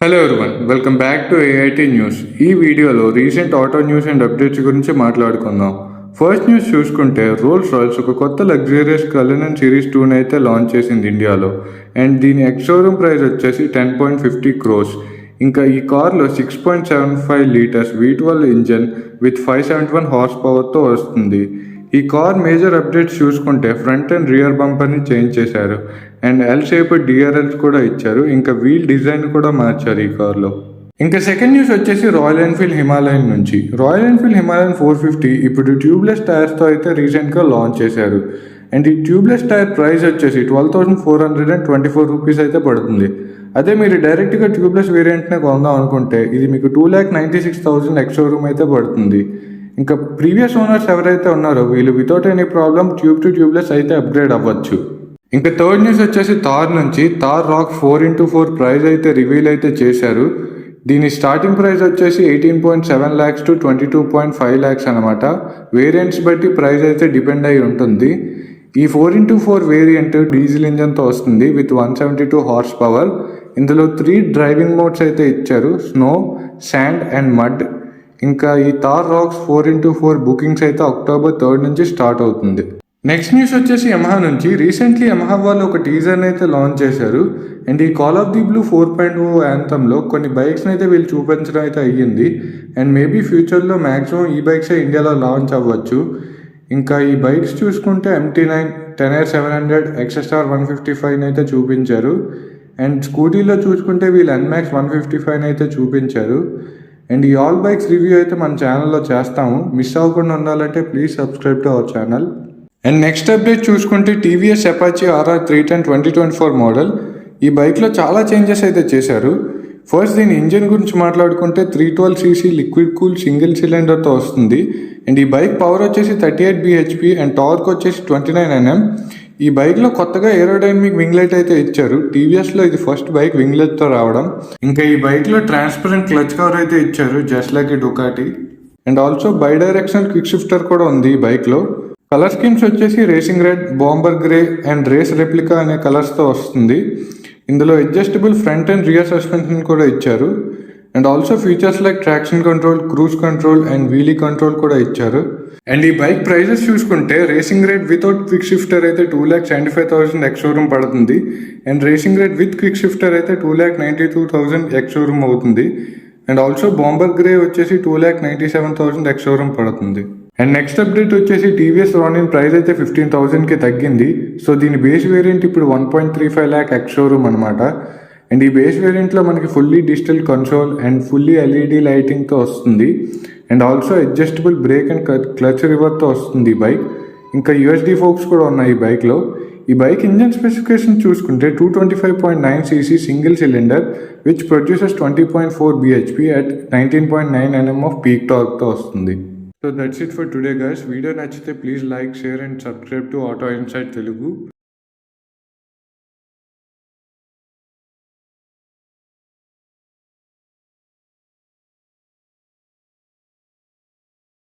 Hello everyone, welcome back to AIT news. ఈ వీడియోలో recent auto news and updates గురించి మాట్లాడుకుందాం. ఫస్ట్ న్యూస్ చూసుకుంటే రోల్స్ రాయ్స్ ఒక కొత్త లగ్జరియస్ కలెనన్ సిరీస్ 2 అయితే లాంచ్ చేసింది ఇండియాలో. అండ్ దీని ఎక్స్ షోరూమ్ ప్రైస్ వచ్చేసి 10.50 crores. ఇంకా ఈ కార్లో 6.75 litres V12 engine with 571 horse పవర్తో వస్తుంది. ఈ కార్ మేజర్ అప్డేట్స్ చూసుకుంటే ఫ్రంట్ అండ్ రియర్ బంపర్ని చేంజ్ చేశారు అండ్ ఎల్ షేప్ డిఆర్ఎల్స్ కూడా ఇచ్చారు. ఇంకా వీల్ డిజైన్ కూడా మార్చారు ఈ కార్లో. ఇంకా సెకండ్ న్యూస్ వచ్చేసి రాయల్ ఎన్ఫీల్డ్ హిమాలయన్ నుంచి. రాయల్ ఎన్ఫీల్డ్ హిమాలయన్ 450 ఇప్పుడు ట్యూబ్లెస్ టైర్స్తో అయితే రీసెంట్గా లాంచ్ చేశారు. అండ్ ఈ ట్యూబ్లెస్ టైర్ ప్రైస్ వచ్చేసి 12,424 రూపీస్ అయితే పడుతుంది. అదే మీరు డైరెక్ట్గా ట్యూబ్లెస్ వేరియంట్నే కొందాం అనుకుంటే ఇది మీకు 2,96,000 ఎక్స్ షోరూమ్ అయితే పడుతుంది. ఇంకా ప్రీవియస్ ఓనర్స్ ఎవరైతే ఉన్నారో వీళ్ళు without any problem tube to tubeless అయితే అప్గ్రేడ్ అవ్వచ్చు. ఇంకా థర్డ్ న్యూస్ వచ్చేసి థార్ నుంచి. థార్ రాక్ 4x4 ప్రైస్ అయితే రివీల్ అయితే చేశారు. దీని స్టార్టింగ్ ప్రైస్ వచ్చేసి 18.7 lakhs to 22.5 lakhs అనమాట. వేరియంట్స్ బట్టి ప్రైస్ అయితే డిపెండ్ అయి ఉంటుంది. ఈ 4x4 వేరియంట్ డీజిల్ ఇంజన్తో వస్తుంది విత్ 172 హార్స్ పవర్. ఇందులో 3 డ్రైవింగ్ మోడ్స్ అయితే ఇచ్చారు: స్నో, శాండ్ అండ్ మడ్. ఇంకా ఈ థార్ రాక్స్ 4x4 బుకింగ్స్ అయితే October 3rd నుంచి స్టార్ట్ అవుతుంది. నెక్స్ట్ న్యూస్ వచ్చేసి యమహా నుంచి. రీసెంట్లీ యమహా వాళ్ళు ఒక టీజర్ని అయితే లాంచ్ చేశారు. అండ్ ఈ కాల్ ఆఫ్ ది బ్లూ 4.0 యాంథంలో కొన్ని బైక్స్ని అయితే వీళ్ళు చూపించడం అయితే అయ్యింది. అండ్ మేబీ ఫ్యూచర్లో మ్యాక్సిమం ఈ బైక్సే ఇండియాలో లాంచ్ అవ్వచ్చు. ఇంకా ఈ బైక్స్ చూసుకుంటే MT9, టెనైర్ 700, XSR 155 అయితే చూపించారు. అండ్ స్కూటీలో చూసుకుంటే వీళ్ళు NMAX 155 అయితే చూపించారు. అండ్ ఈ ఆల్ బైక్స్ రివ్యూ అయితే మన ఛానల్లో చేస్తాము. మిస్ అవ్వకుండా ఉండాలంటే please subscribe to our channel. And next update చూసుకుంటే టీవీఎస్ అపాచీ RR 310 2024 మోడల్. ఈ బైక్లో చాలా చేంజెస్ అయితే చేశారు. ఫస్ట్ దీని ఇంజిన్ గురించి మాట్లాడుకుంటే 312cc లిక్విడ్ కూల్ సింగిల్ సిలిండర్తో వస్తుంది. అండ్ ఈ బైక్ పవర్ వచ్చేసి 38 bhp అండ్ టార్క్ వచ్చేసి 29 Nm. ఈ బైక్లో కొత్తగా ఏరోడైనమిక్ వింగ్లెట్ అయితే ఇచ్చారు. టీవీఎస్లో ఇది ఫస్ట్ బైక్ వింగ్లెట్తో రావడం. ఇంకా ఈ బైక్లో ట్రాన్స్పరెంట్ క్లచ్ కవర్ అయితే ఇచ్చారు జస్ట్ లైక్ ఈ Ducati. And also bidirectional quick shifter కూడా ఉంది ఈ బైక్లో. కలర్ స్కీమ్స్ వచ్చేసి racing red, bomber grey and race replica అనే కలర్స్తో వస్తుంది. ఇందులో adjustable front and rear suspension కూడా ఇచ్చారు. And also features like traction control, cruise control and wheelie control కూడా ఇచ్చారు. అండ్ ఈ బైక్ ప్రైజెస్ చూసుకుంటే racing red without quick shifter అయితే 2,75,000 ఎక్స్ షోరూమ్ పడుతుంది. And racing rate with quick shifter అయితే 2,92,000 ex showroom అవుతుంది. అండ్ ఆల్సో బాంబర్ గ్రే వచ్చేసి 2,97,000 X showroom పడుతుంది. అండ్ నెక్స్ట్ అప్డేట్ వచ్చేసి టీవీఎస్ రానిన్ ప్రైస్ అయితే 15,000కి తగ్గింది. సో దీని బేస్ వేరియంట్ ఇప్పుడు 1.35 lakh ఎక్స్ షోరూమ్ అనమాట. అండ్ ఈ బేస్ వేరియంట్లో మనకి fully digital console and fully LED లైటింగ్తో వస్తుంది. And also adjustable brake and clutch రివర్తో వస్తుంది ఈ బైక్. ఇంకా USD ఫోక్స్ కూడా ఉన్నాయి ఈ బైక్లో. ఈ బైక్ ఇంజన్ స్పెసిఫికేషన్ చూసుకుంటే 225.9cc single cylinder which produces 20.4 bhp at 19.9 Nm of peak టార్క్తో వస్తుంది. So that's it for today guys. Video నచ్చితే please like, share and subscribe to Auto Insight Telugu.